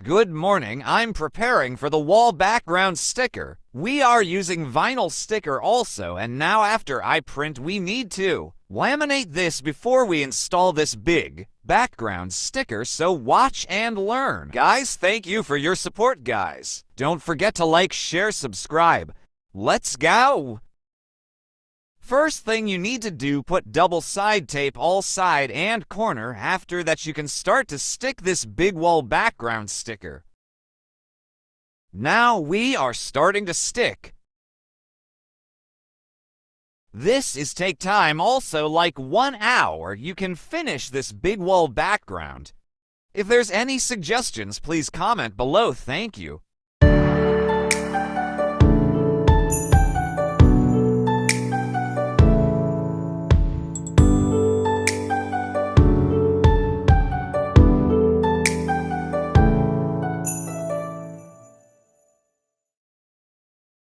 Good morning, I'm preparing for the wall background sticker. We are using vinyl sticker also, and now after I print we need to laminate this before we install this big background sticker, so watch and learn. Guys, thank you for your support, guys. Don't forget to like, share, subscribe. Let's go! First thing you need to do, put double side tape all side and corner. After that you can start to stick this big wall background sticker. Now we are starting to stick. This is take time also, like 1 hour you can finish this big wall background. If there's any suggestions, please comment below. Thank you.